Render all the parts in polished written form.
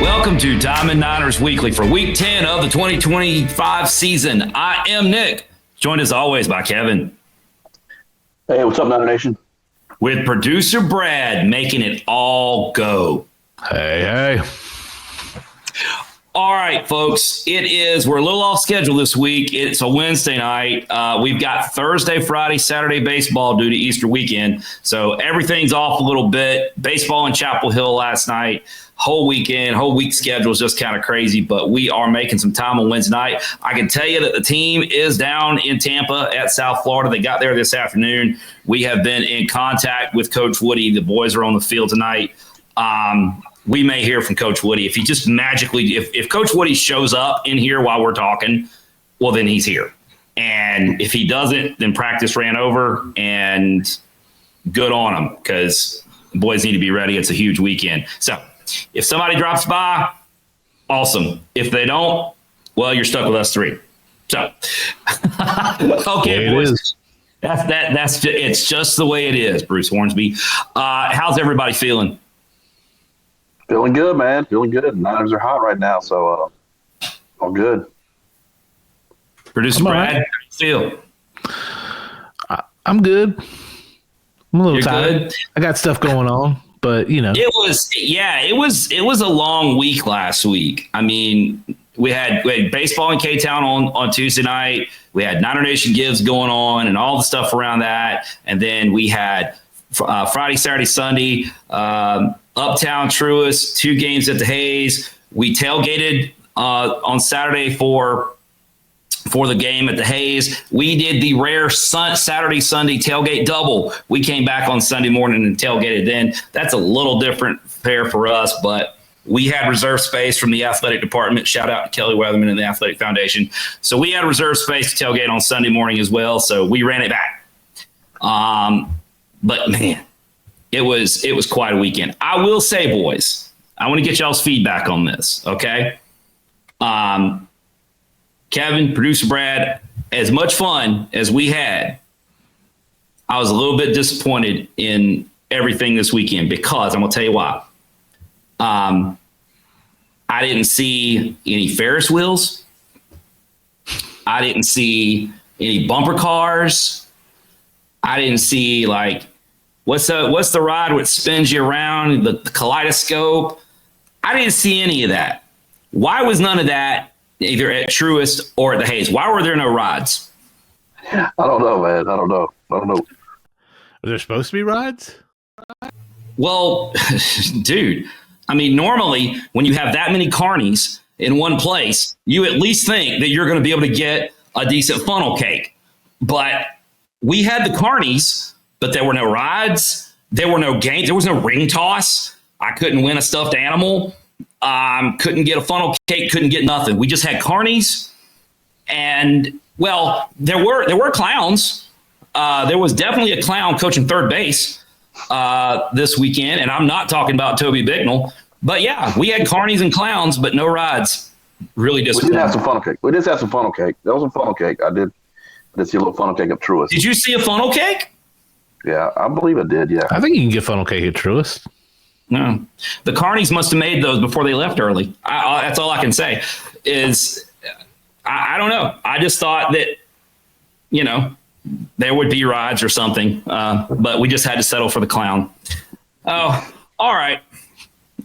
Welcome to Diamond Niners Weekly for Week 10 of the 2025 season. I am Nick, joined as always by Kevin. Hey, what's up, Niner Nation? With producer Brad making it all go. Hey. All right, folks, we're a little off schedule this week. It's a Wednesday night. We've got Thursday, Friday, Saturday baseball due to Easter weekend. So everything's off a little bit. Baseball in Chapel Hill last night. Whole week schedule is just kind of crazy, but we are making some time on Wednesday night. I can tell you that the team is down in Tampa at South Florida. They got there this afternoon. We have been in contact with Coach Woody. The boys are on the field tonight. We may hear from Coach Woody. If he just magically, if Coach Woody shows up in here while we're talking, well, then he's here. And if he doesn't, then practice ran over, and good on him, because the boys need to be ready. It's a huge weekend. So if somebody drops by, awesome. If they don't, well, you're stuck with us three. So, okay, boys. It's just the way it is, Bruce Hornsby. How's everybody feeling? Feeling good, man. Feeling good. Niners are hot right now, so all good. Producer Brad, how do you feel? I'm good. I'm a little tired. Good? I got stuff going on, but you know. It was a long week last week. I mean, we had baseball in K-Town on Tuesday night. We had Niner Nation Gives going on and all the stuff around that. And then we had Friday, Saturday, Sunday, Uptown Truist, 2 games at the Hayes. We tailgated on Saturday for the game at the Hayes. We did the rare Saturday, Sunday tailgate double. We came back on Sunday morning and tailgated then. That's a little different fare for us, but we had reserve space from the athletic department. Shout out to Kelly Weatherman and the Athletic Foundation. So we had reserve space to tailgate on Sunday morning as well. So we ran it back. But man, it was quite a weekend. I will say, boys, I want to get y'all's feedback on this, okay? Kevin, producer Brad, as much fun as we had, I was a little bit disappointed in everything this weekend, because I'm going to tell you why. I didn't see any Ferris wheels. I didn't see any bumper cars. I didn't see, like, what's the ride which spins you around, the kaleidoscope? I didn't see any of that. Why was none of that either at Truist or at the Hayes? Why were there no rides? I don't know, man. I don't know. Are there supposed to be rides? Well, dude, I mean, normally when you have that many carnies in one place, you at least think that you're going to be able to get a decent funnel cake. But we had the carnies, but there were no rides. There were no games. There was no ring toss. I couldn't win a stuffed animal. Couldn't get a funnel cake. Couldn't get nothing. We just had carnies. And, well, there were clowns. There was definitely a clown coaching third base this weekend. And I'm not talking about Toby Bicknell. But, yeah, we had carnies and clowns, but no rides. Really disappointing. We did have some funnel cake. There was some funnel cake. I did see a little funnel cake up Truist. Did you see a funnel cake? Yeah, I believe I did, yeah. I think you can get funnel cake at Truist. No. The carnies must have made those before they left early. That's all I can say is I don't know. I just thought that, you know, there would be rides or something, but we just had to settle for the clown. Oh, all right.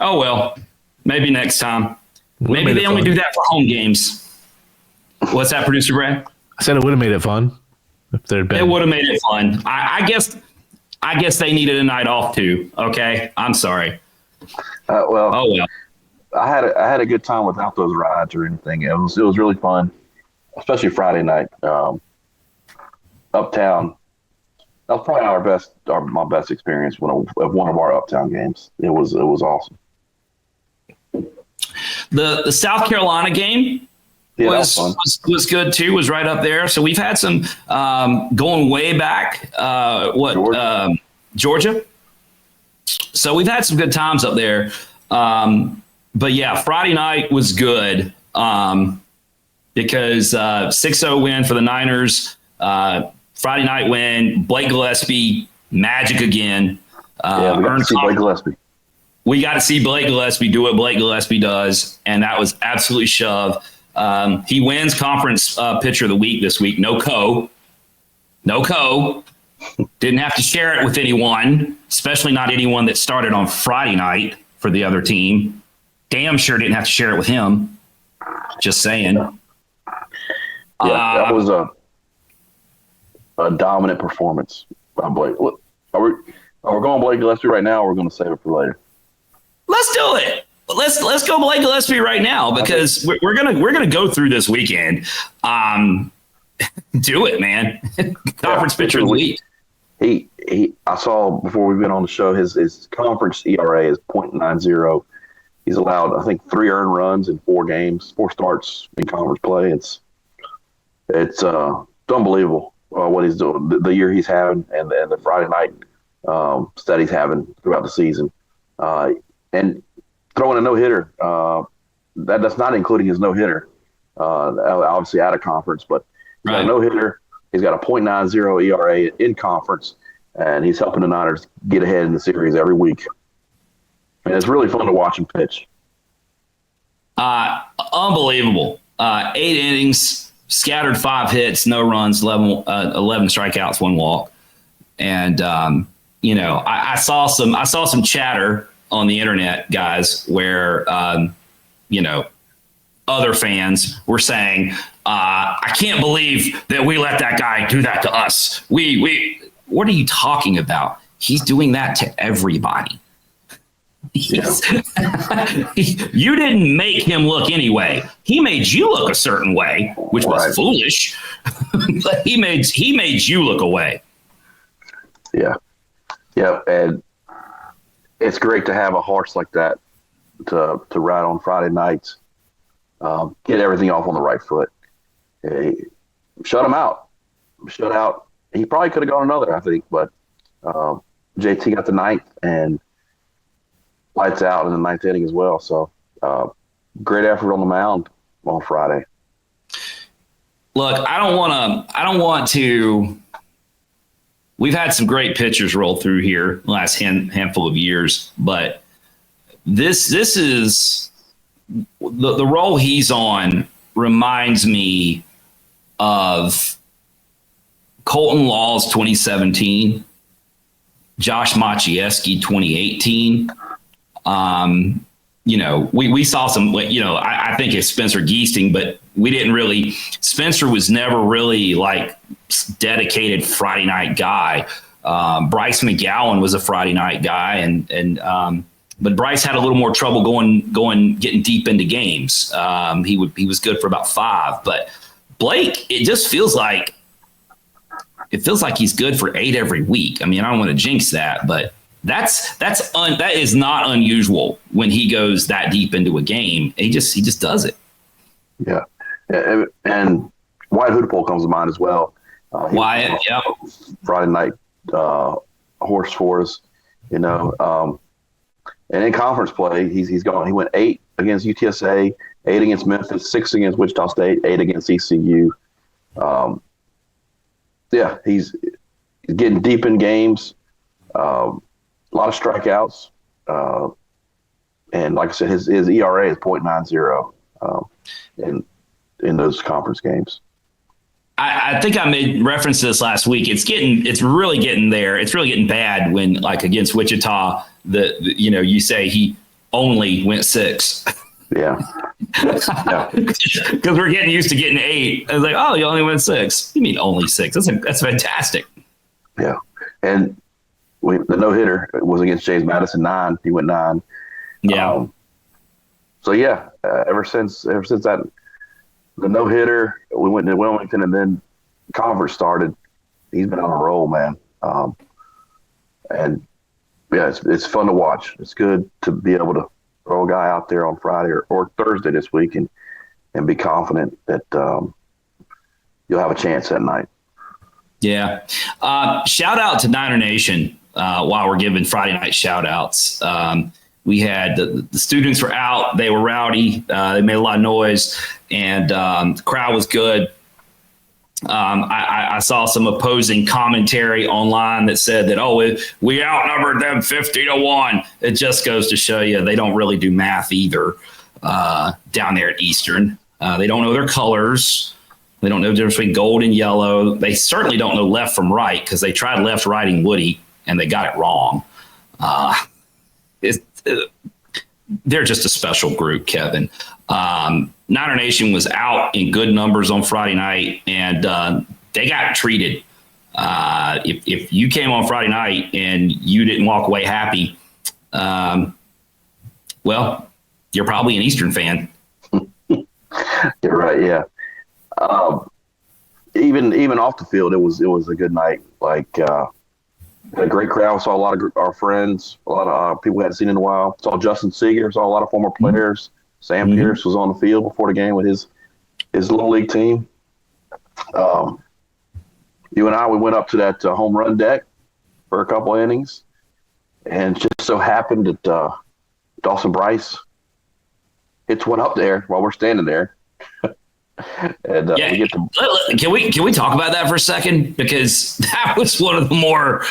Oh, well, maybe next time. Maybe they only do that for home games. What's that, producer Brad? I said it would have made it fun if there'd been. It would have made it fun. I guess they needed a night off too. Okay, I'm sorry. Well, I had a good time without those rides or anything. It was really fun, especially Friday night. Uptown. That was probably my best experience of one of our Uptown games. It was awesome. The South Carolina game was good too. Was right up there. So we've had some going way back. Georgia. So we've had some good times up there. But yeah, Friday night was good because 6-0 win for the Niners. Friday night win. Blake Gillespie, magic again. We got to see Blake Gillespie. we got to see Blake Gillespie do what Blake Gillespie does, and that was absolutely shove. He wins conference pitcher of the week this week. No co. Didn't have to share it with anyone, especially not anyone that started on Friday night for the other team. Damn sure didn't have to share it with him. Just saying. That was a dominant performance by Blake. Are we going Blake Gillespie right now, or we're going to save it for later? Let's do it. Let's go Blake Gillespie right now, because we're gonna go through this weekend. Do it, man. Conference pitcher of the week. I saw before we've been on the show, his conference ERA is .90. He's allowed, I think, 3 earned runs in 4 games, 4 starts in conference play. It's unbelievable what he's doing, the year he's having, and the Friday night stat he's having throughout the season. And throwing a no-hitter, that's not including his no-hitter, obviously out of conference, but he's got a no-hitter. He's got a .90 ERA in conference, and he's helping the Niners get ahead in the series every week. And it's really fun to watch him pitch. Unbelievable. 8 innings, scattered 5 hits, no runs, 11 strikeouts, 1 walk. And, I saw some chatter on the internet, guys, where, other fans were saying, I can't believe that we let that guy do that to us. What are you talking about? He's doing that to everybody. You didn't make him look anyway. He made you look a certain way, which was foolish. But he made you look away. Yeah. And it's great to have a horse like that to ride on Friday nights. Get everything off on the right foot. Shut him out. Shut out. He probably could have gone another, I think, but JT got the 9th and lights out in the 9th inning as well. So great effort on the mound on Friday. Look, I don't want to. We've had some great pitchers roll through here the last handful of years, but this is the role he's on reminds me of Colton Law's 2017, Josh Maciejewski 2018. We saw some, I think it's Spencer Geesting, but we didn't really, Spencer was never really like dedicated Friday night guy. Bryce McGowan was a Friday night guy, but Bryce had a little more trouble getting deep into games. He was good for about 5, but Blake, it feels like he's good for 8 every week. I mean, I don't want to jinx that, but that is not unusual when he goes that deep into a game. He just does it. Yeah, and Wyatt Hoodapole comes to mind as well. Wyatt, yeah, Friday night horse for us, and in conference play, he's gone. He went 8 against UTSA, 8 against Memphis, 6 against Wichita State, 8 against ECU. He's getting deep in games. A lot of strikeouts, and like I said, his ERA is .90 in those conference games. I think I made reference to this last week. It's really getting there. It's really getting bad when, like, against Wichita, you say he only went 6. Yeah. Because we're getting used to getting 8. I was like, oh, you only went 6. You mean only 6? That's fantastic. Yeah, and the no hitter was against James Madison 9. He went 9. Yeah. Ever since that, the no hitter, we went to Wilmington, and then conference started. He's been on a roll, man. It's fun to watch. It's good to be able to throw a guy out there on Friday or Thursday this week and be confident that you'll have a chance that night. Yeah. Shout out to Niner Nation while we're giving Friday night shout outs. We had the students were out. They were rowdy. They made a lot of noise, and the crowd was good. I saw some opposing commentary online that said that, we outnumbered them 50-1. It just goes to show you they don't really do math either down there at Eastern. They don't know their colors. They don't know the difference between gold and yellow. They certainly don't know left from right because they tried left righting Woody and they got it wrong. They're just a special group, Kevin. Niner Nation was out in good numbers on Friday night, and they got treated. If you came on Friday night and you didn't walk away happy, well, you're probably an Eastern fan. You're right, yeah. Even off the field, it was a good night. Like a great crowd. Saw a lot of our friends, a lot of people we hadn't seen in a while. Saw Justin Seeger. Saw a lot of former players. Sam Pierce was on the field before the game with his little league team. You and I, we went up to that home run deck for a couple innings, and just so happened that Dawson Bryce hits one up there while we're standing there. And we get to. Can we talk about that for a second? Because that was one of the more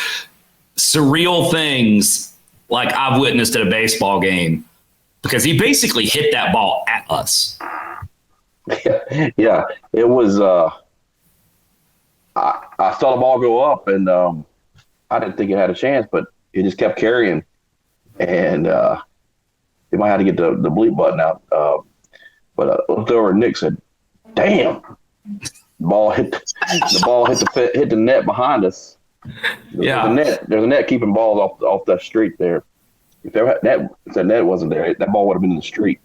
surreal things like I've witnessed at a baseball game. Because he basically hit that ball at us. Yeah, it was. I saw the ball go up, and I didn't think it had a chance, but it just kept carrying, and they might have to get the bleep button out. But I looked over, and Nick said, "Damn!" The ball hit the net behind us. There's a net keeping balls off that street there. If that net wasn't there, that ball would have been in the street.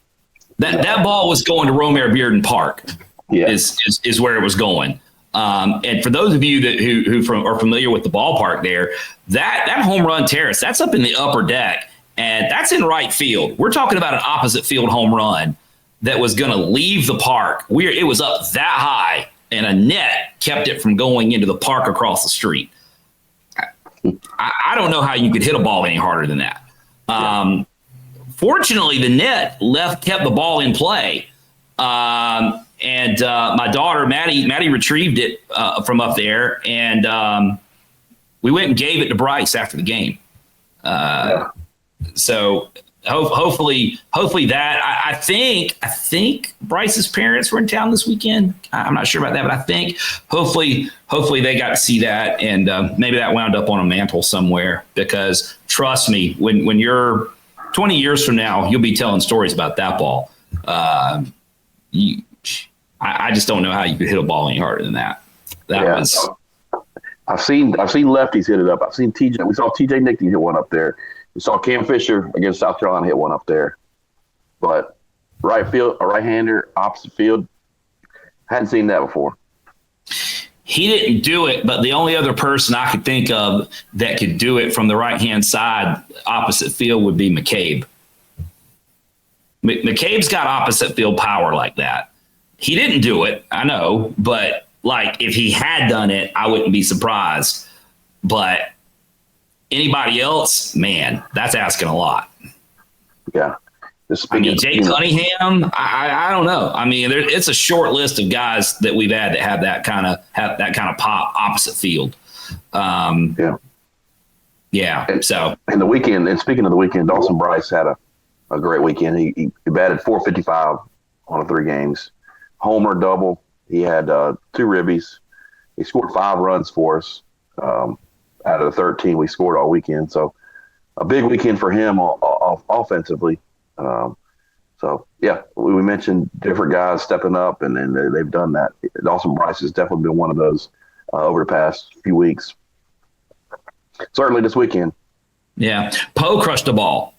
That ball was going to Romare Bearden Park. Yeah. Is where it was going. And for those of you who are familiar with the ballpark there, that home run terrace, that's up in the upper deck, and that's in right field. We're talking about an opposite field home run that was going to leave the park. It was up that high, and a net kept it from going into the park across the street. I don't know how you could hit a ball any harder than that. Fortunately, the net kept the ball in play. And my daughter, Maddie retrieved it from up there, and we went and gave it to Bryce after the game. So hopefully that I think Bryce's parents were in town this weekend. I'm not sure about that, but I think hopefully they got to see that, and maybe that wound up on a mantle somewhere. Because trust me, when you're 20 years from now, you'll be telling stories about that ball. I just don't know how you could hit a ball any harder than that. Was. I've seen lefties hit it up. I've seen TJ. We saw TJ Nickey hit one up there. We saw Cam Fisher against South Carolina hit one up there. But right field, a right-hander, opposite field, hadn't seen that before. He didn't do it, but the only other person I could think of that could do it from the right-hand side, opposite field, would be McCabe. McCabe's got opposite field power like that. He didn't do it, I know, but like if he had done it, I wouldn't be surprised. But anybody else, man, that's asking a lot. Yeah. Jake Cunningham, I don't know. I mean, it's a short list of guys that we've had that have that kind of pop opposite field. So in the weekend, and speaking of the weekend, Dawson Bryce had a great weekend. He batted .455 on 3 games, homer, double. He had 2 ribbies. He scored 5 runs for us out of the 13 we scored all weekend. So a big weekend for him offensively. So yeah, we mentioned different guys stepping up, and they've done that. Dawson Bryce has definitely been one of those over the past few weeks. Certainly this weekend. Yeah, Poe crushed the ball.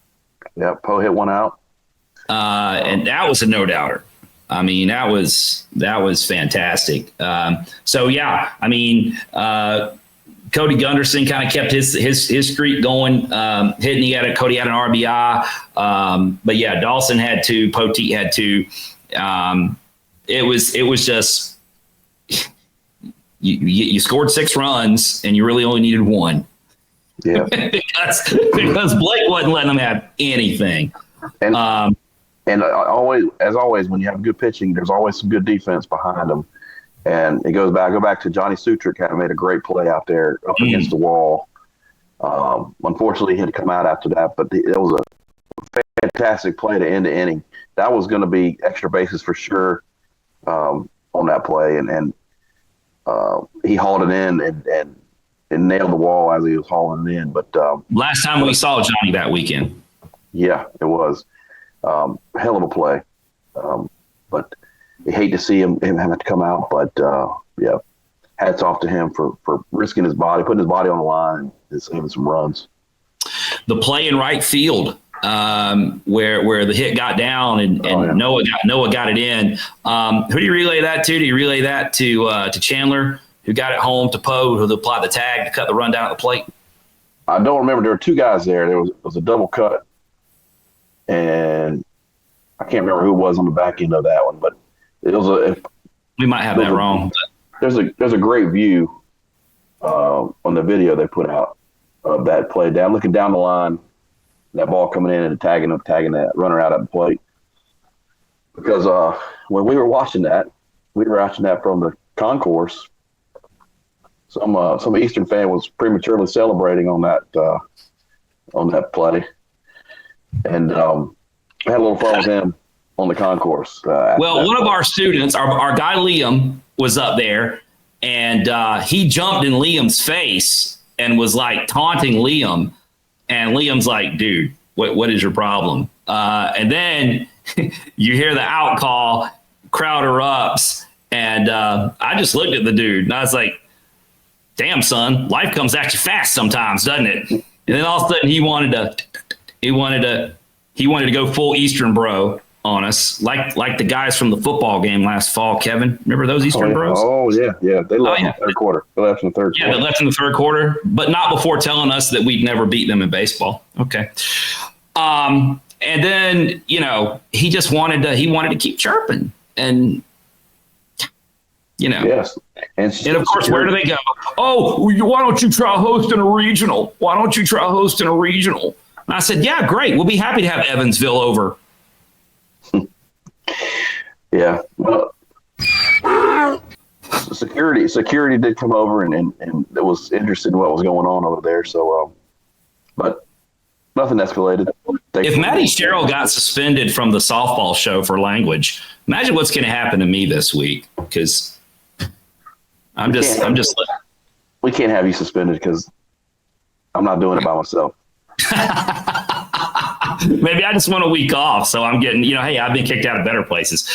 Yeah, Poe hit one out, and that was a no doubter. I mean, that was fantastic. So yeah, I mean, Cody Gunderson kind of kept his streak going, hitting. Cody had an RBI, but yeah, Dawson had 2, Poteet had 2. It was just you scored 6 runs and you really only needed 1. Yeah, because Blake wasn't letting them have anything. And always, when you have good pitching, there's always some good defense behind them. And it goes back. Go back to Johnny Sutrick. Kind of made a great play out there up against the wall. Unfortunately, he had to come out after that, but it was a fantastic play to end the inning. That was going to be extra bases for sure on that play, and he hauled it in and nailed the wall as he was hauling it in. But last time we saw Johnny that weekend. Yeah, it was hell of a play. But you hate to see him have to come out. But yeah, hats off to him for risking his body, putting his body on the line, and saving some runs. The play in right field, where the hit got down and Noah got it in. Who do you relay that to? Do you relay that to Chandler, who got it home, to Poe, who applied the tag to cut the run down at the plate? I don't remember. There were two guys there. There was a double cut, and I can't remember who it was on the back end of that one, but it was we might have that wrong. There's a great view on the video they put out of that play down, looking down the line, that ball coming in and tagging that runner out at the plate. Because when we were watching that from the concourse. Some Eastern fan was prematurely celebrating on that play, and I had a little fun with him on the concourse. Well, one of our students, our guy Liam, was up there, and he jumped in Liam's face and was like taunting Liam, and Liam's like, "Dude, what is your problem?" And then you hear the out call, crowd erupts, and I just looked at the dude and I was like, "Damn, son, life comes at you fast sometimes, doesn't it?" And then all of a sudden he wanted to go full Eastern bro on us, like the guys from the football game last fall. Kevin, remember those Eastern bros? Oh yeah. They left in the third quarter. They left in the third quarter. Yeah, they left in the third quarter, but not before telling us that we'd never beat them in baseball. Okay. And then he just wanted to keep chirping, and Yes. And of course, where do they go? Oh, why don't you try hosting a regional? Why don't you try hosting a regional? And I said, yeah, great. We'll be happy to have Evansville over. Yeah. Well, security did come over and it was interested in what was going on over there. So, but nothing escalated. If Matty Sherrill got suspended from the softball show for language, imagine what's going to happen to me this week. Because we can't have you suspended because I'm not doing it by myself. Maybe I just want a week off, so I'm getting, hey, I've been kicked out of better places.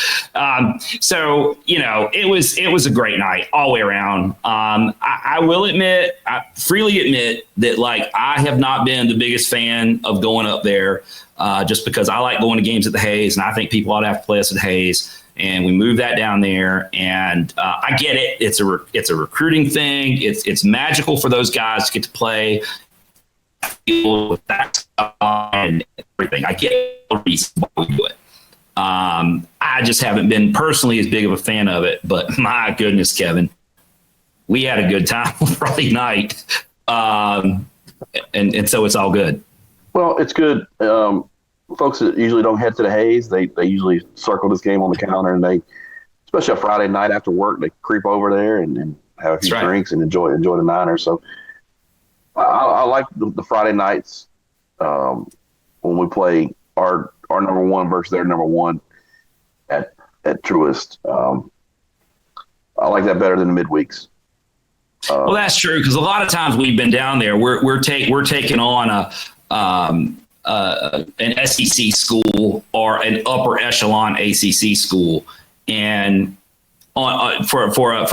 So it was a great night all the way around. I will freely admit that I have not been the biggest fan of going up there, just because I like going to games at the Hayes, and I think people ought to have to play us at Hayes. And we moved that down there, and I get it. It's a recruiting thing. It's magical for those guys to get to play with that stuff and everything. I get the reason why we do it. I just haven't been personally as big of a fan of it. But my goodness, Kevin, we had a good time Friday night, and so it's all good. Well, it's good. Folks that usually don't head to the Hayes, they usually circle this game on the calendar, and they, especially a Friday night after work, they creep over there and have a few drinks and enjoy the Niners. So I like the Friday nights when we play our number one versus their number one at Truist. I like that better than the midweeks. Well, that's true, because a lot of times we've been down there. We're taking on an SEC school or an upper echelon ACC school, and for a program,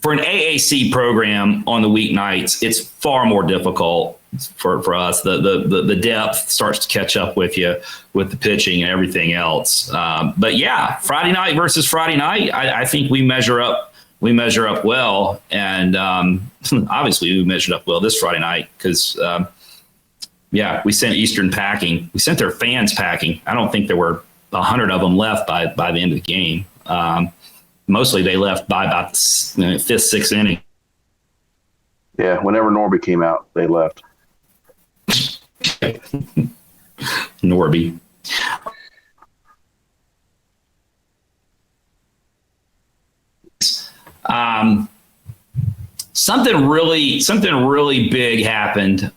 for an AAC program on the weeknights, it's far more difficult for us. The depth starts to catch up with you with the pitching and everything else. But yeah, Friday night versus Friday night, I think we measure up. We measure up well, and obviously we measured up well this Friday night because, we sent Eastern packing. We sent their fans packing. I don't think there were 100 of them left by the end of the game. Mostly they left by about the fifth, sixth inning. Yeah, whenever Norby came out, they left. Norby. Something really big happened.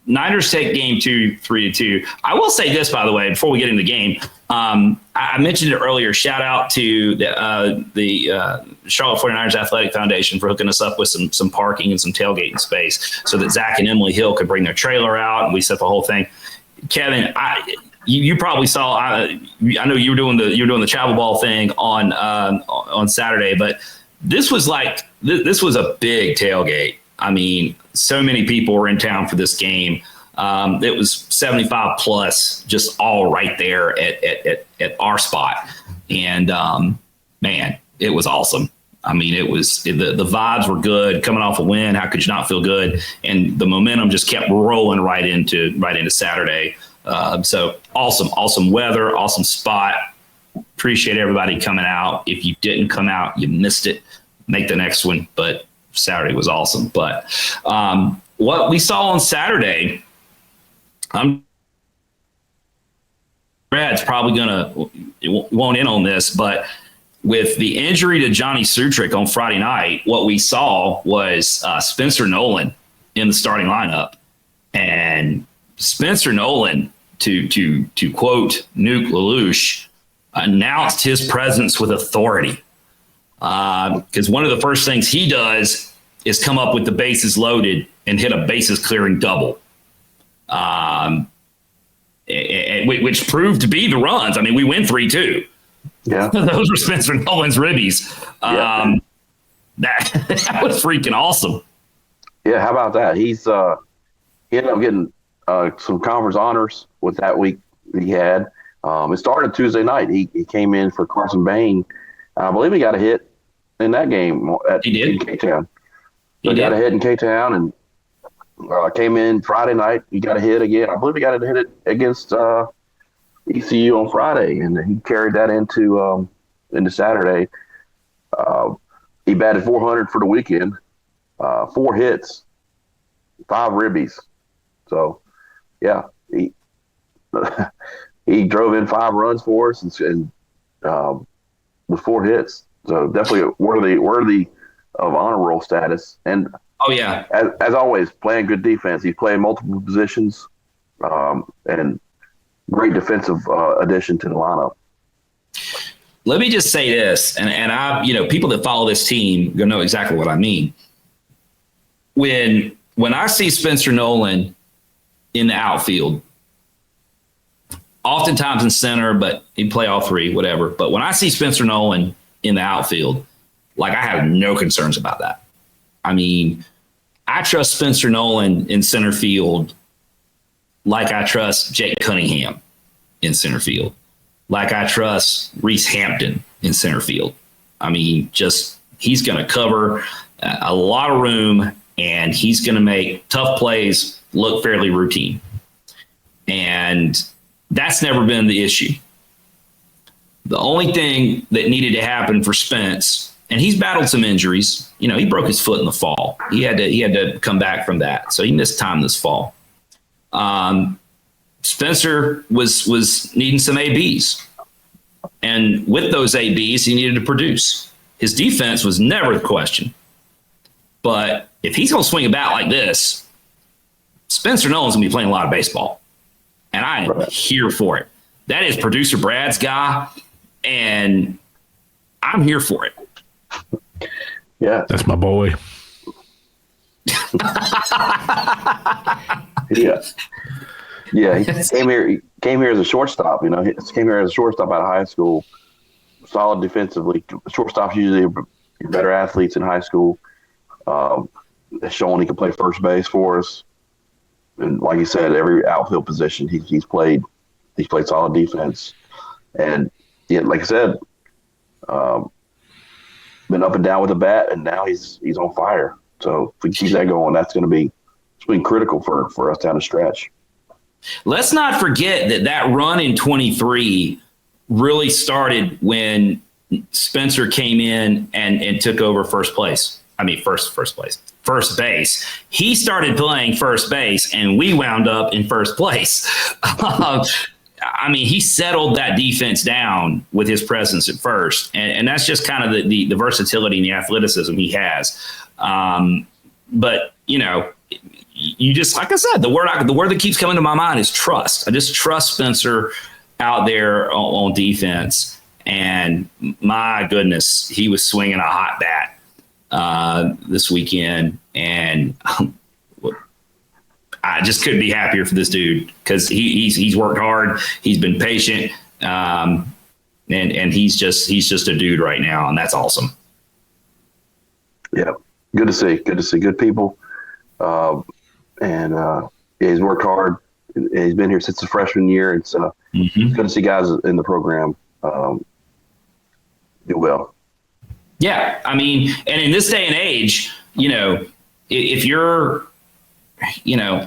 Niners take game 2, 3-2. I will say this, by the way, before we get into the game. I mentioned it earlier. Shout out to the Charlotte 49ers Athletic Foundation for hooking us up with some parking and some tailgating space so that Zach and Emily Hill could bring their trailer out, and we set the whole thing. Kevin, you probably saw. I know you were doing the travel ball thing on Saturday, but this was a big tailgate. I mean, so many people were in town for this game. It was 75 plus, just all right there at our spot. And man, it was awesome. I mean, the vibes were good coming off a win. How could you not feel good? And the momentum just kept rolling right into Saturday. So awesome weather, awesome spot. Appreciate everybody coming out. If you didn't come out, you missed it. Make the next one. But Saturday was awesome. But what we saw on Saturday, Brad's probably won't in on this, but with the injury to Johnny Sutrick on Friday night, what we saw was Spencer Nolan in the starting lineup, and Spencer Nolan, to quote Nuke LaLoosh, announced his presence with authority. Because one of the first things he does is come up with the bases loaded and hit a bases clearing double, which proved to be the runs. I mean, we win 3-2. Yeah, those were Spencer Nolan's ribbies. That was freaking awesome. Yeah, how about that? He ended up getting some conference honors with that week he had. It started Tuesday night. He came in for Carson Bain. I believe he got a hit in that game in K-Town. He got a hit in K-Town and came in Friday night. He got a hit again. I believe he got a hit against ECU on Friday, and he carried that into Saturday. He batted .400 for the weekend, 4 hits, 5 ribbies. So, yeah, he drove in 5 runs for us and with 4 hits. So definitely worthy of honor roll status. And oh yeah, as always, playing good defense. He's playing multiple positions, and great defensive addition to the lineup. Let me just say this, and I, people that follow this team gonna know exactly what I mean. When I see Spencer Nolan in the outfield, oftentimes in center, but he'd play all 3, whatever. But when I see Spencer Nolan in the outfield, like, I have no concerns about that. I mean, I trust Spencer Nolan in center field like I trust Jake Cunningham in center field, like I trust Reese Hampton in center field. I mean, he's going to cover a lot of room, and he's going to make tough plays look fairly routine. And that's never been the issue. The only thing that needed to happen for Spence, and he's battled some injuries. He broke his foot in the fall. He had to come back from that, so he missed time this fall. Spencer was needing some ABs, and with those ABs, he needed to produce. His defense was never the question, but if he's going to swing a bat like this, Spencer Nolan's going to be playing a lot of baseball, and I am here for it. That is producer Brad's guy, and I'm here for it. Yeah, that's my boy. Yeah. He came here as a shortstop. He came here as a shortstop out of high school. Solid defensively. Shortstops usually are better athletes in high school. Showing he can play first base for us, and like you said, every outfield position he's played solid defense, and yeah, like I said, been up and down with the bat, and now he's on fire. So if we keep that going, it's been critical for us down the stretch. Let's not forget that run in 23 really started when Spencer came in and took over first place. I mean, first base. He started playing first base, and we wound up in first place. I mean, he settled that defense down with his presence at first, and that's just kind of the versatility and the athleticism he has. But you just, like I said, the word that keeps coming to my mind is trust. I just trust Spencer out there on defense, and my goodness, he was swinging a hot bat this weekend, and I just couldn't be happier for this dude because he's worked hard. He's been patient, and he's just a dude right now, and that's awesome. Yeah, good to see. Good to see good people, and he's worked hard. He's been here since the freshman year. It's good to see guys in the program do well. Yeah, I mean, and in this day and age, if you're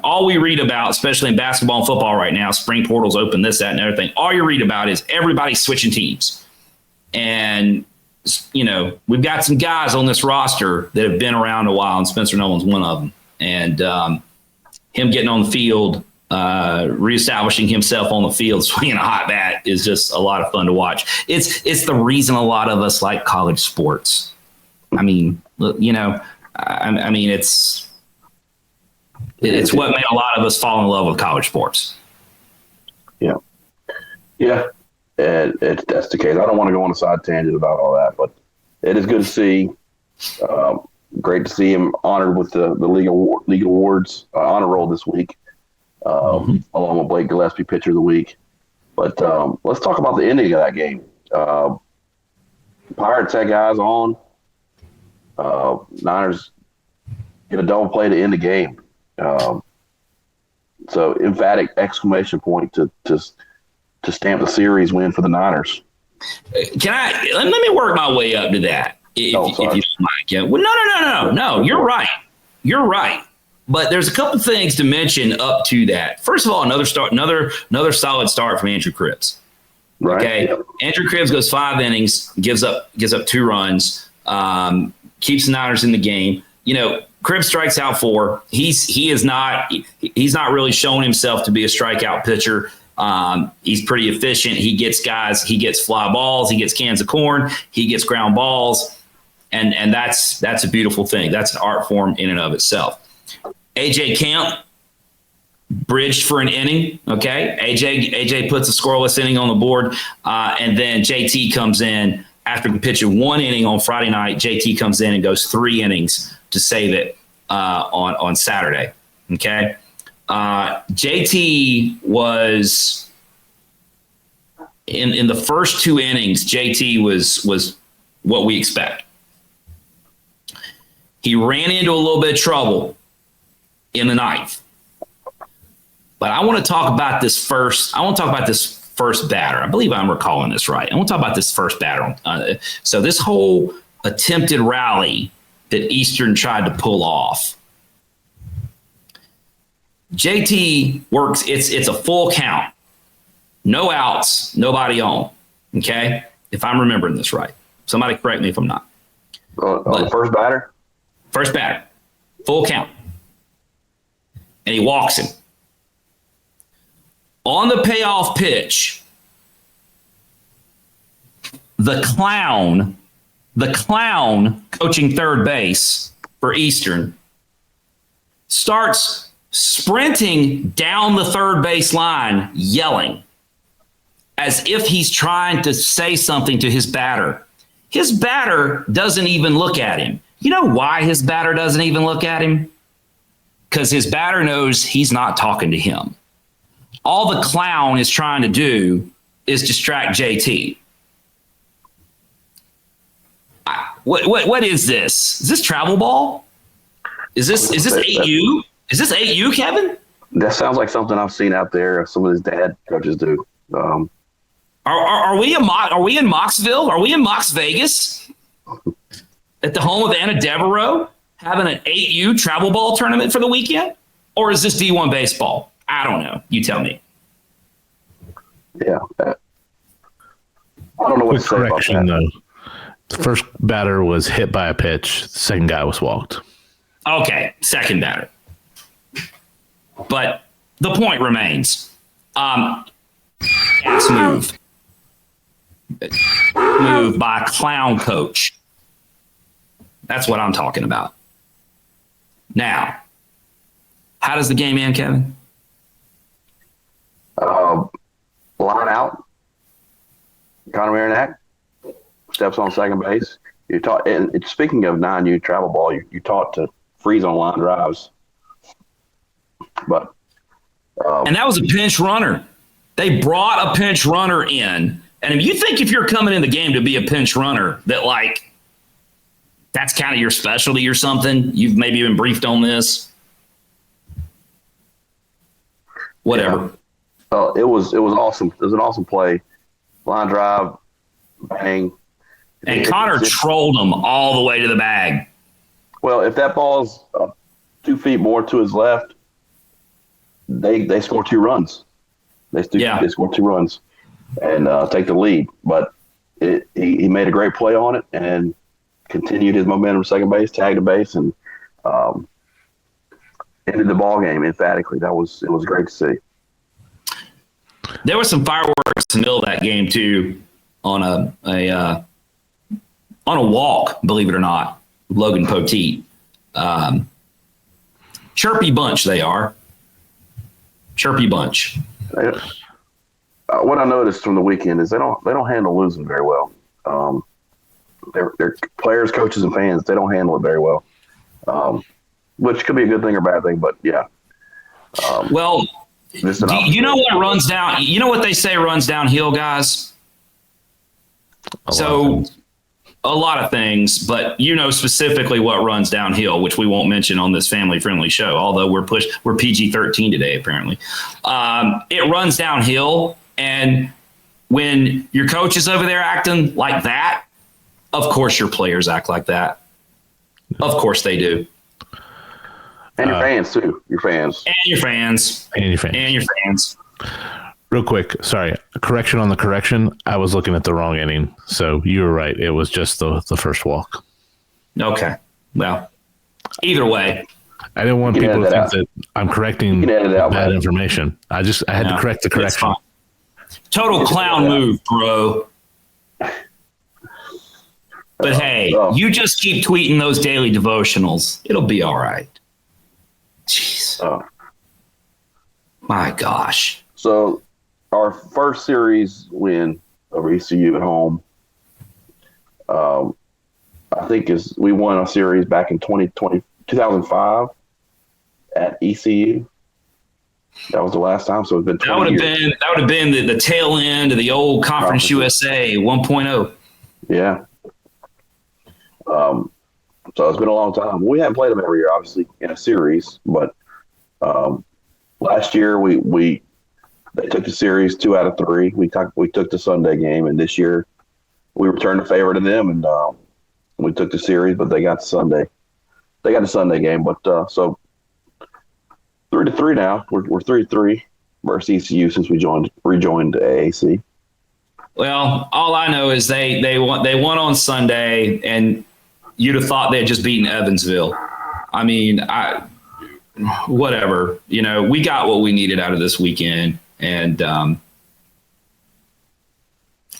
all we read about, especially in basketball and football right now, spring portals open, this, that, and everything. All you read about is everybody switching teams. And, we've got some guys on this roster that have been around a while, and Spencer Nolan's one of them. And him getting on the field, reestablishing himself on the field, swinging a hot bat is just a lot of fun to watch. It's the reason a lot of us like college sports. I mean, I mean, it's what made a lot of us fall in love with college sports. Yeah. Yeah. And that's the case. I don't want to go on a side tangent about all that, but it is good to see. Great to see him honored with the league awards honor roll this week, along with Blake Gillespie, pitcher of the week. But let's talk about the ending of that game. Pirates had guys on. Niners get a double play to end the game. So emphatic exclamation point to stamp the series win for the Niners. Let me work my way up to that. If you don't mind. Yeah. Well, no. You're right. You're right. But there's a couple things to mention up to that. First of all, another solid start from Andrew Cribs. Right. Okay. Yep. Andrew Cribs goes 5 innings, gives up 2 runs, keeps the Niners in the game. Cribs strikes out 4. He's not really shown himself to be a strikeout pitcher. He's pretty efficient. He gets fly balls, he gets cans of corn, he gets ground balls, and that's a beautiful thing. That's an art form in and of itself. AJ Camp bridged for an inning. Okay, AJ puts a scoreless inning on the board, and then JT comes in after pitching 1 inning on Friday night. JT comes in and goes 3 innings to save it on Saturday. Okay. JT was in the first 2 innings. JT was what we expect. He ran into a little bit of trouble in the 9th, but I want to talk about this first batter. I believe I'm recalling this right. I want to talk about this first batter. So this whole attempted rally that Eastern tried to pull off. JT works. It's a full count, no outs, nobody on. Okay, if I'm remembering this right, somebody correct me if I'm not. The first batter, full count, and he walks him on the payoff pitch. The clown coaching third base for Eastern starts sprinting down the third base line, yelling as if he's trying to say something to his batter. His batter doesn't even look at him. You know why his batter doesn't even look at him? Because his batter knows he's not talking to him. All the clown is trying to do is distract JT. What is this? Is this travel ball? Is this 8U? Is this 8U, Kevin? That sounds like something I've seen out there. Some of his dad coaches do. Are we in Moxville? Are we in Mox Vegas? At the home of Anna Devereaux, having an 8U travel ball tournament for the weekend? Or is this D1 baseball? I don't know. You tell me. Yeah. I don't know what to say about that. Though. The first batter was hit by a pitch. The second guy was walked. Okay, second batter. But the point remains. ass move. Move by a clown coach. That's what I'm talking about. Now, how does the game end, Kevin? Line out. Connor Marinac steps on second base. You taught, and speaking of 9U travel ball, you taught to freeze on line drives. But and that was a pinch runner. They brought a pinch runner in. And if you think if you're coming in the game to be a pinch runner, that like that's kind of your specialty or something, you've maybe been briefed on this. Whatever. Yeah. It was awesome. It was an awesome play. Line drive, bang. And Connor trolled him all the way to the bag. Well, if that ball's 2 feet more to his left, they score 2 runs. They score 2 runs and take the lead. But he made a great play on it and continued his momentum second base, tagged the base, and ended the ball game emphatically. It was great to see. There was some fireworks in the middle of that game too, on a walk, believe it or not, Logan Poteet. Chirpy bunch they are. Chirpy bunch. What I noticed from the weekend is they don't handle losing very well. They're players, coaches, and fans. They don't handle it very well, which could be a good thing or bad thing. But yeah. Well, you know what runs down? You know what they say runs downhill, guys. A lot of things, but you know specifically what runs downhill, which we won't mention on this family-friendly show. Although we're PG-13 today, apparently. It runs downhill, and when your coach is over there acting like that, of course your players act like that. Of course they do. And your fans too. Your fans. And your fans. And your fans. And your fans. Real quick, sorry. Correction on the correction. I was looking at the wrong inning. So you were right. It was just the first walk. Okay. Well, either way. I didn't want people to think that I'm correcting bad information. I had to correct the correction. Total clown move, bro. But hey, you just keep tweeting those daily devotionals. It'll be all right. Jeez. My gosh. So our first series win over ECU at home, I think we won a series back in 2005 at ECU. That was the last time. So it's been 20 years. That would have been the tail end of the old Conference USA 1.0. Yeah. So it's been a long time. We haven't played them every year, obviously, in a series. But last year they took the series 2 out of 3. We took the Sunday game, and this year we returned the favor to them, and we took the series, but they got the Sunday. They got the Sunday game, but so 3-3 now. We're 3-3 versus ECU since we rejoined AAC. Well, all I know is they won on Sunday, and you'd have thought they had just beaten Evansville. I mean, whatever. You know, we got what we needed out of this weekend, and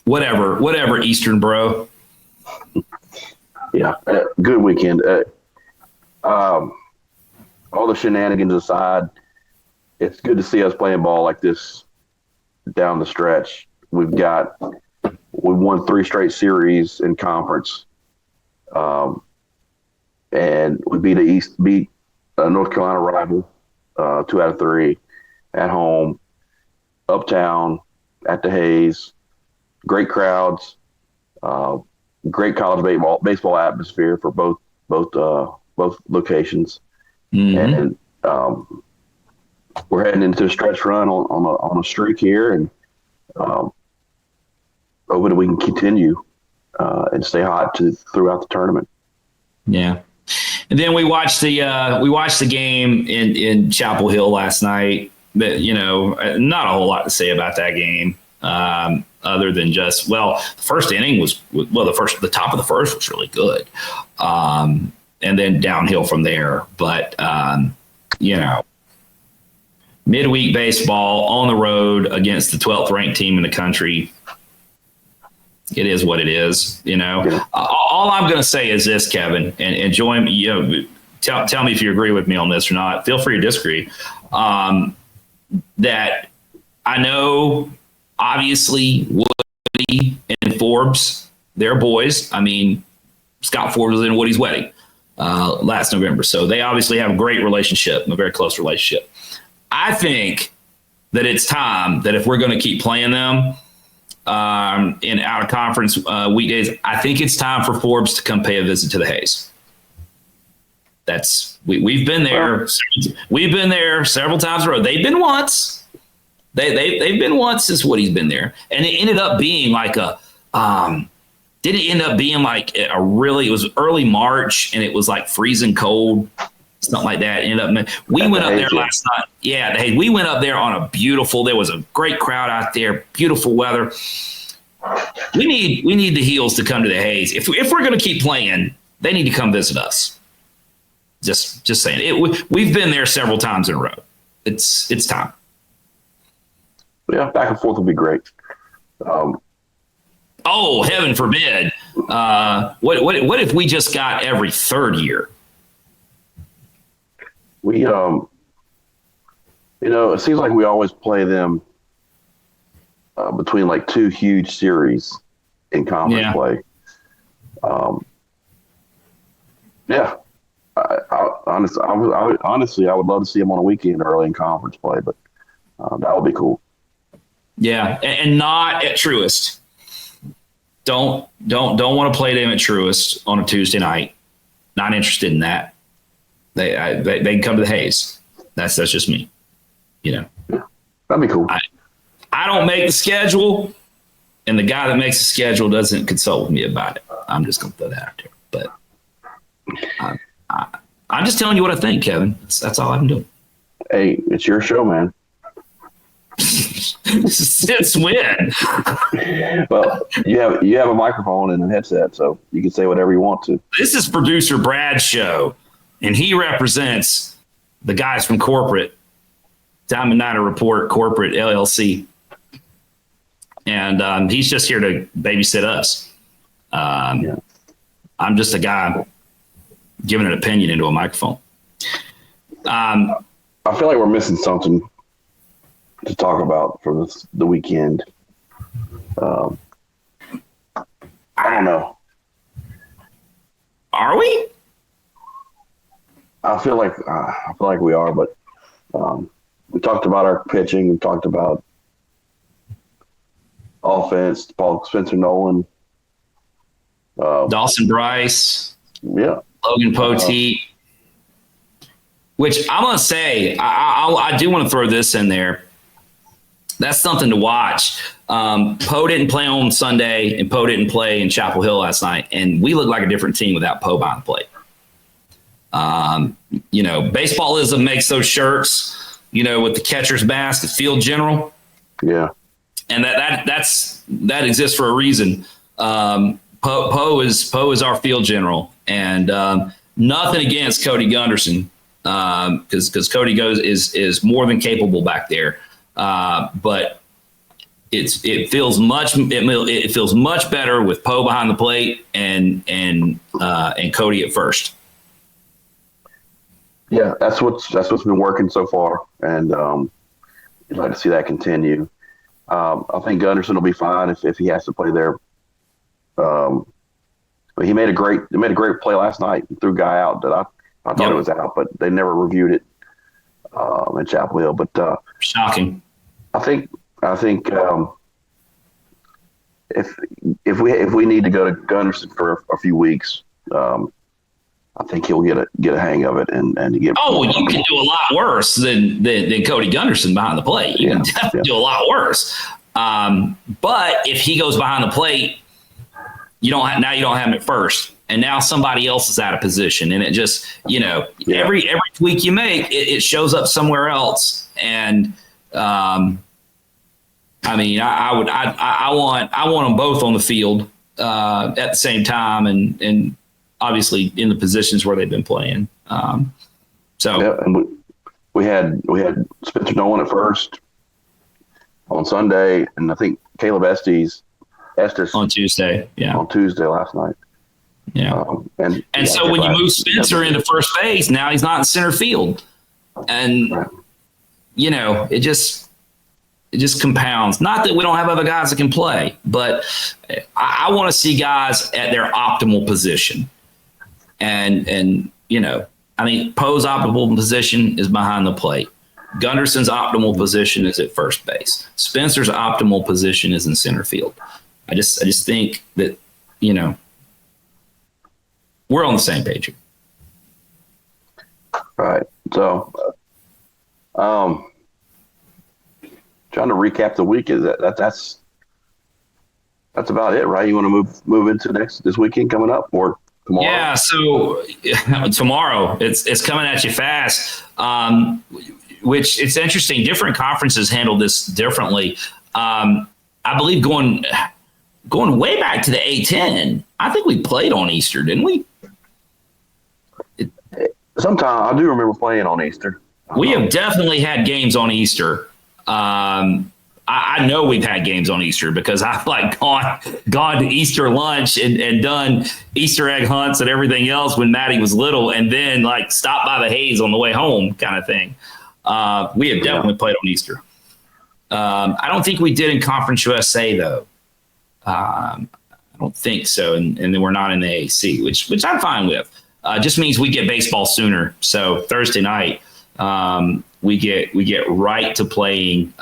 whatever, Eastern bro. Yeah, good weekend. All the shenanigans aside, it's good to see us playing ball like this down the stretch. We won 3 straight series in conference, and we beat a North Carolina rival 2 out of 3 at home, uptown at the Hayes. Great crowds, great college baseball atmosphere for both locations. Mm-hmm. And we're heading into a stretch run on a streak here, and hoping that we can continue and stay hot throughout the tournament. Yeah, and then we watched the game in Chapel Hill last night. But not a whole lot to say about that game, other than just the first inning the top of the first was really good, and then downhill from there. But midweek baseball on the road against the 12th ranked team in the country. It is what it is, you know. Yeah. All I'm going to say is this, Kevin, and join me. You know, tell me if you agree with me on this or not. Feel free to disagree. That I know, obviously, Woody and Forbes, they're boys. I mean, Scott Forbes was in Woody's wedding last November, so they obviously have a great relationship, a very close relationship. I think that it's time that if we're going to keep playing them in out of conference weekdays, I think it's time for Forbes to come pay a visit to the Hayes. We've been there. We've been there several times in a row. They've been once. They've been once since Woody's been there, and it ended up being like a. Did it end up being like it was early March and it was like freezing cold, something like that. We went up there last night. Yeah, we went up there on there was a great crowd out there, beautiful weather. We need the Heels to come to the Hayes. If we're going to keep playing, they need to come visit us. Just saying. We've been there several times in a row. It's time. Yeah, back and forth would be great. Oh, heaven forbid. What if we just got every third year? We, it seems like we always play them between like two huge series in conference play. Yeah. Honestly, I would love to see them on a weekend early in conference play, but that would be cool. Yeah, and not at Truist. Don't want to play them at Truist on a Tuesday night. Not interested in that. They can come to the Hayes. That's just me. You know. Yeah, that'd be cool. I don't make the schedule, and the guy that makes the schedule doesn't consult with me about it. I'm just going to throw that out there. But I'm just telling you what I think, Kevin. That's all I'm doing. Hey, it's your show, man. Since when? Well, you have a microphone and a headset, so you can say whatever you want to. This is producer Brad's show, and he represents the guys from corporate, Diamond Niner Report, Corporate LLC, and he's just here to babysit us. I'm just a guy giving an opinion into a microphone. I feel like we're missing something to talk about for the weekend. I don't know. Are we? I feel like we are, but we talked about our pitching. We talked about offense. Paul Spencer Nolan, Dawson Bryce, Logan Poteet. Which I'm gonna say, I do want to throw this in there. That's something to watch. Poe didn't play on Sunday, and Poe didn't play in Chapel Hill last night, and we look like a different team without Poe behind the plate. Baseballism makes those shirts, with the catcher's mask, the field general. Yeah, and that exists for a reason. Poe is our field general, and nothing against Cody Gunderson, because Cody is more than capable back there. But it feels much better with Poe behind the plate and Cody at first. Yeah, that's what's been working so far, and I'd like to see that continue. I think Gunderson will be fine if he has to play there. But he made a great play last night. He threw a guy out that I thought it was out, but they never reviewed it in Chapel Hill. But shocking. I think if we need to go to Gunderson for a few weeks, I think he'll get a hang of it and get. Oh, you can do a lot worse than Cody Gunderson behind the plate. You can definitely do a lot worse. But if he goes behind the plate, you don't have him at first, and now somebody else is out of position, and it just every tweak you make, it shows up somewhere else. And I want them both on the field at the same time, and obviously in the positions where they've been playing. and we had Spencer Nolan at first on Sunday, and I think Caleb Estes on Tuesday. Yeah. on Tuesday last night. Yeah. And so when you move Spencer into first base, now he's not in center field. And, right. It just compounds. Not that we don't have other guys that can play, but I want to see guys at their optimal position. And I mean, Poe's optimal position is behind the plate. Gunderson's optimal position is at first base. Spencer's optimal position is in center field. I just think that, we're on the same page here. Right. So, trying to recap the week, is that's about it, right? You want to move into this weekend coming up or tomorrow? Yeah. So tomorrow it's coming at you fast. Which it's interesting. Different conferences handle this differently. I believe going way back to the E10, I think we played on Easter, didn't we? Sometime I do remember playing on Easter. We have definitely had games on Easter. I know we've had games on Easter because I've gone to Easter lunch and done Easter egg hunts and everything else when Maddie was little, and then stopped by the Hayes on the way home kind of thing. We have definitely played on Easter. I don't think we did in Conference USA though. I don't think so, and then we're not in the AAC, which I'm fine with. Just means we get baseball sooner. So Thursday night, we get right to playing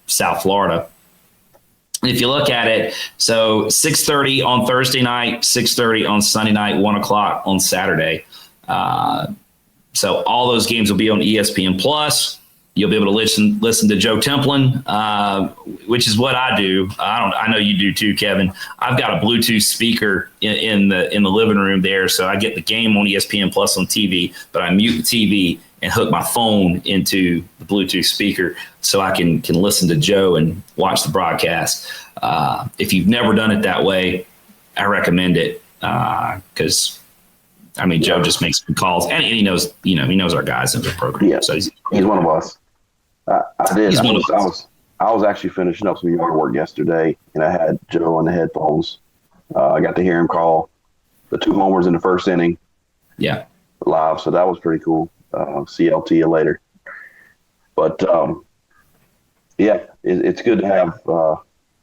South Florida. And if you look at it, so 6:30 on Thursday night, 6:30 on Sunday night, 1:00 on Saturday. So all those games will be on ESPN Plus. You'll be able to listen to Joe Templin, which is what I do. I know you do too, Kevin. I've got a Bluetooth speaker in the living room there, so I get the game on ESPN Plus on TV, but I mute the TV and hook my phone into the Bluetooth speaker so I can listen to Joe and watch the broadcast. If you've never done it that way, I recommend it because. Joe just makes some calls, and he knows, he knows our guys in the program. Yeah, so he's one of us. I did. I was actually finishing up some yard work yesterday, and I had Joe on the headphones. I got to hear him call the 2 homers in the first inning. Yeah, live. So that was pretty cool. CLT later, but it's good to have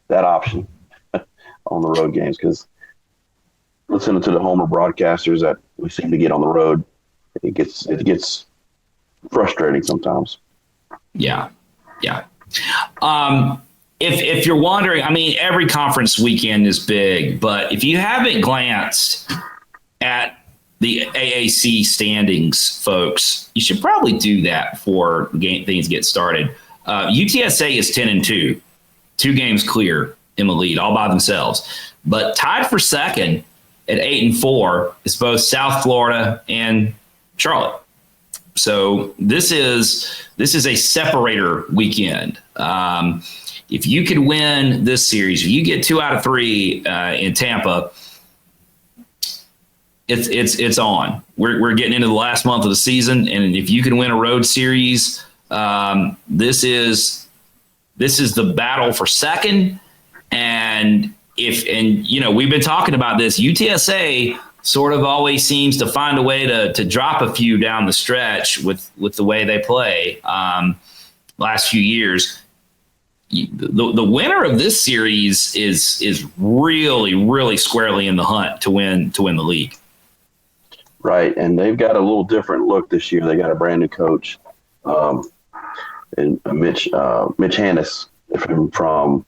that option on the road games because. Listening to the homer broadcasters that we seem to get on the road, it gets frustrating sometimes. Yeah. If you're wondering, every conference weekend is big, but if you haven't glanced at the AAC standings, folks, you should probably do that before things get started. UTSA is 10-2, 2 games clear in the lead, all by themselves, but tied for second. At 8-4 is both South Florida and Charlotte. So this is a separator weekend. If you could win this series, if you get 2 out of 3 in Tampa, it's on. We're getting into the last month of the season, and if you can win a road series, this is the battle for second. And we've been talking about this. UTSA sort of always seems to find a way to drop a few down the stretch with the way they play last few years. The winner of this series is really, really squarely in the hunt to win the league. Right, and they've got a little different look this year. They got a brand new coach, and Mitch Hannes from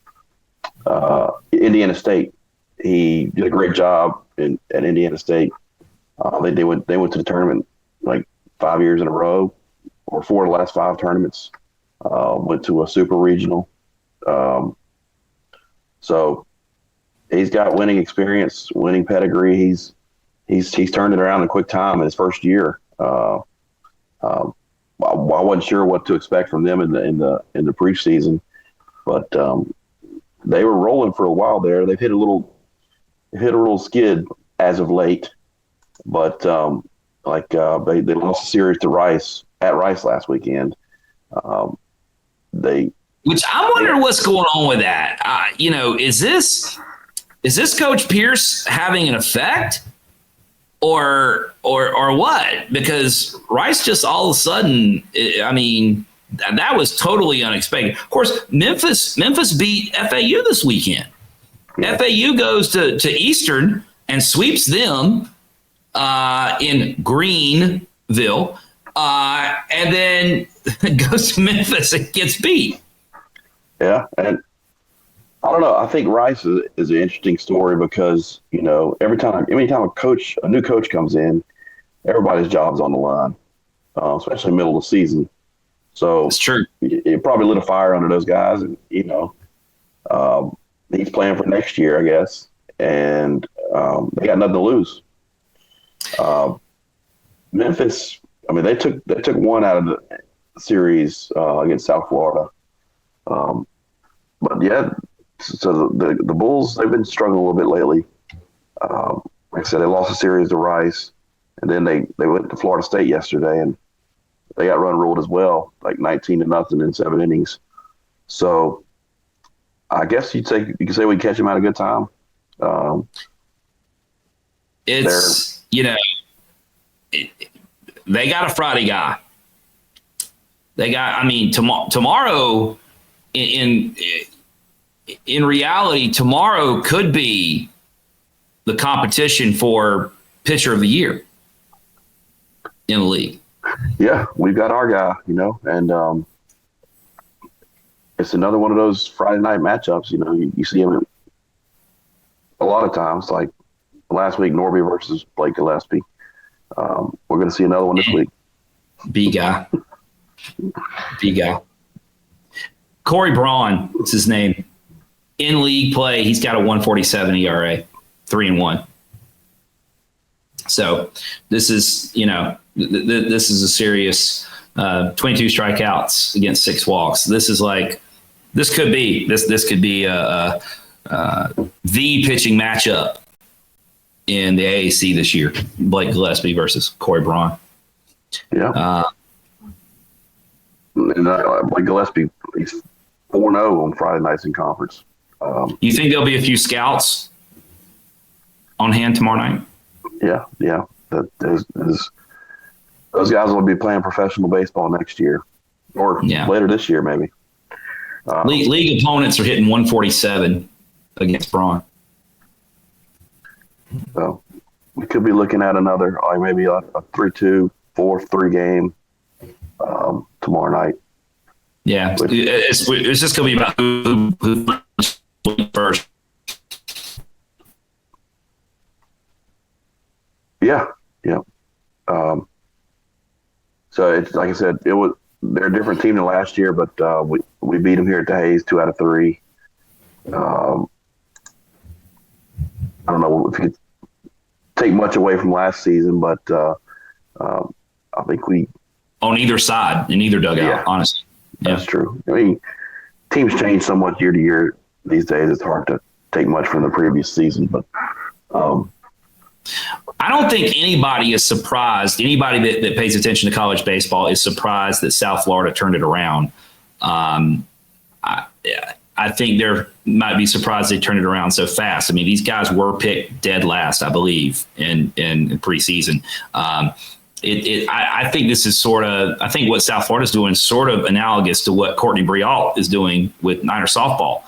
Indiana State. He did a great job at Indiana State. They went to the tournament 5 years in a row, or 4 of the last 5 tournaments. Went to a super regional. So he's got winning experience, winning pedigree. He's turned it around in a quick time in his first year. I wasn't sure what to expect from them in the preseason, but they were rolling for a while there. They've hit a little skid as of late, but they lost a series to Rice at Rice last weekend. Which I'm wondering what's going on with that. Is this Coach Pierce having an effect, or what? Because Rice just all of a sudden, that was totally unexpected. Of course, Memphis beat FAU this weekend. Yeah. FAU goes to Eastern and sweeps them in Greenville, and then goes to Memphis and gets beat. Yeah, and I don't know. I think Rice is an interesting story because anytime a new coach comes in, everybody's job's on the line, especially middle of the season. So it's true. It probably lit a fire under those guys, and he's playing for next year, I guess, and they got nothing to lose. Memphis, they took one out of the series against South Florida. But yeah, so the Bulls, they've been struggling a little bit lately. Like I said, they lost a series to Rice, and then they went to Florida State yesterday, and they got run ruled as well, like 19-0 in 7 innings. So I guess you could say we catch them at a good time. They got a Friday guy. They got, tomorrow in reality, tomorrow could be the competition for pitcher of the year in the league. Yeah, we've got our guy, and it's another one of those Friday night matchups. You see him a lot of times, like last week, Norby versus Blake Gillespie. We're going to see another one this week. B guy. Corey Braun is his name. In league play, he's got a 1.47 ERA, 3-1. So this is, this is a serious 22 strikeouts against 6 walks. This could be the pitching matchup in the AAC this year. Blake Gillespie versus Corey Braun. Yeah. Blake Gillespie, he's 4-0 on Friday nights in conference. You think there'll be a few scouts on hand tomorrow night? Yeah. Those guys will be playing professional baseball next year, or later this year maybe. League opponents are hitting 147 against Braun. So we could be looking at another, maybe a 3-2, 4-3 game tomorrow night. Yeah, it's just going to be about who first. Yeah. So it's like I said, they're a different team than last year, but we beat them here at the Hayes 2 out of 3. I don't know if you take much away from last season, but I think we on either side in either dugout. Honestly, that's true. Teams change so much year to year these days. It's hard to take much from the previous season, but I don't think anybody is surprised. Anybody that pays attention to college baseball is surprised that South Florida turned it around. I think there might be surprised they turned it around so fast. These guys were picked dead last, I believe, in preseason. I think this is I think what South Florida is doing is sort of analogous to what Courtney Brialt is doing with Niner softball.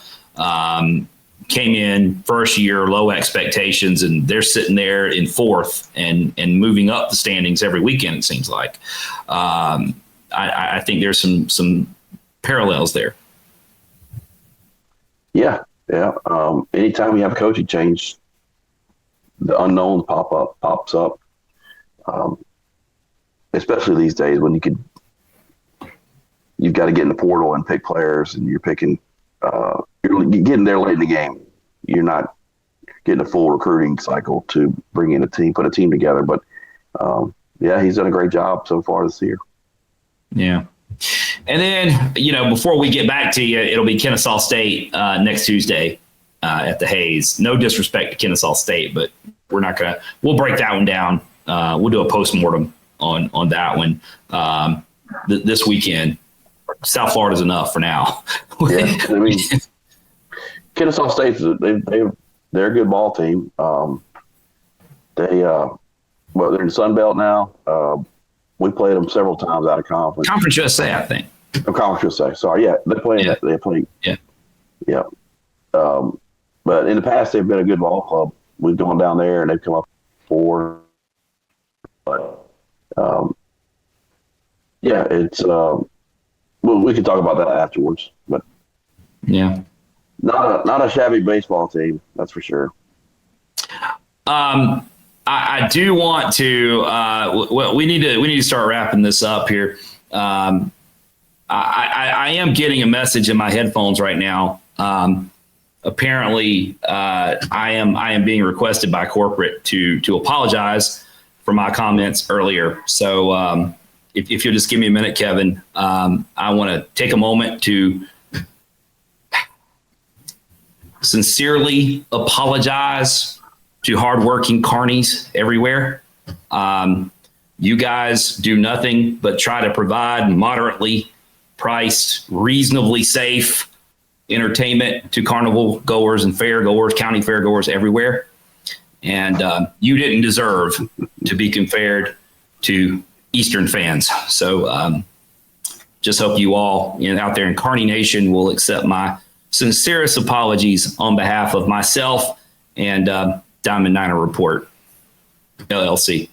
Came in first year, low expectations, and they're sitting there in 4th and moving up the standings every weekend, it seems like. I think there's some parallels there. Yeah. Anytime you have a coaching change, the unknown pops up. Especially these days when you've got to get in the portal and pick players, and you're picking, you're getting there late in the game. You're not getting a full recruiting cycle to bring in a team, put a team together. But he's done a great job so far this year. Yeah. And then, before we get back to you, it'll be Kennesaw State next Tuesday at the Hayes. No disrespect to Kennesaw State, but we'll break that one down. We'll do a postmortem on that one. this weekend. South Florida's enough for now. Yeah, I mean, Kennesaw State's they're a good ball team. They're in the Sun Belt now. We played them several times out of conference. Conference USA, I think. Oh, Conference USA. Sorry, yeah, they play. Yeah. They play. Yeah. Yeah. But in the past, they've been a good ball club. We've gone down there and they've come up 4. But yeah, it's well, we can talk about that afterwards. But yeah, not a shabby baseball team, that's for sure. I do want to. Well, we need to start wrapping this up here. I am getting a message in my headphones right now. Apparently, I am being requested by corporate to apologize for my comments earlier. So if you'll just give me a minute, Kevin, I want to take a moment to sincerely apologize to hardworking carnies everywhere. You guys do nothing but try to provide moderately priced, reasonably safe entertainment to carnival goers and fair goers, county fair goers everywhere. And you didn't deserve to be compared to Eastern fans. So just hope you all out there in Carney Nation will accept my sincerest apologies on behalf of myself and Diamond Niner Report, LLC.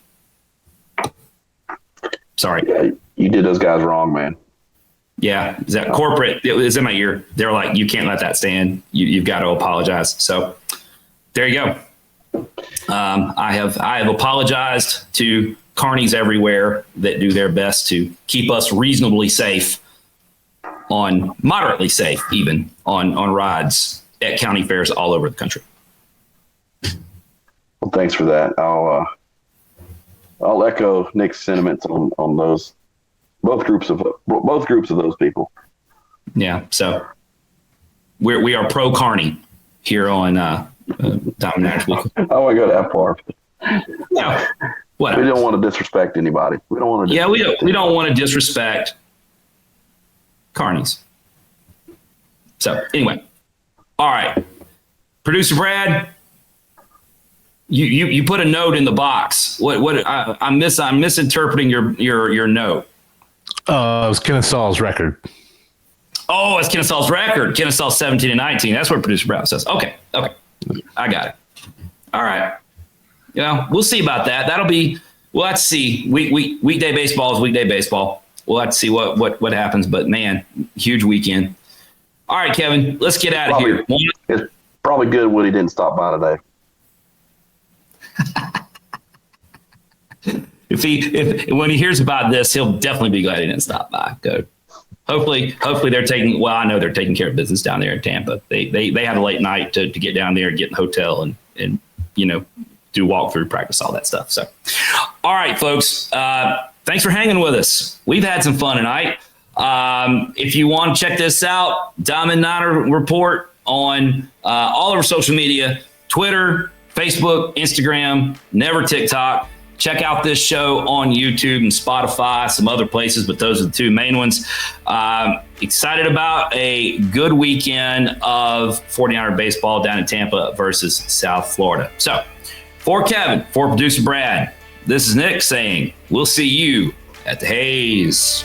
Sorry. Yeah, you did those guys wrong, man. Yeah, is that corporate? It was in my ear. They're like, you can't let that stand. You've got to apologize. So there you go. I have apologized to carnies everywhere that do their best to keep us reasonably safe, on moderately safe, even on rides at county fairs all over the country. Well, thanks for that. I'll echo Nick's sentiments on those both groups of those people. Yeah, so we are pro carny here on Diamond National. I don't want to go that far. No, whatever. We don't want to disrespect anybody. We don't want to. Yeah, we don't want to disrespect carnies. So anyway, all right, producer Brad, you put a note in the box. What I'm misinterpreting your note. It was Kennesaw's record. Oh, it's Kennesaw's record. Kennesaw 17-19. That's what producer Brown says. Okay. I got it. All right. We'll see about that. We'll have to see. Weekday baseball is weekday baseball. We'll have to see what happens. But man, huge weekend. All right, Kevin, let's get out of here. It's probably good Woody didn't stop by today. When he hears about this, he'll definitely be glad he didn't stop by. Good. Hopefully they're taking. Well, I know they're taking care of business down there in Tampa. They had a late night to get down there and get in the hotel and do walkthrough, practice, all that stuff. So, all right, folks. Thanks for hanging with us. We've had some fun tonight. If you want to check this out, Diamond Niner Report on all over social media: Twitter, Facebook, Instagram, never TikTok. Check out this show on YouTube and Spotify, some other places, but those are the two main ones. Excited about a good weekend of 49er baseball down in Tampa versus South Florida. So for Kevin, for producer Brad, this is Nick saying we'll see you at the Hayes.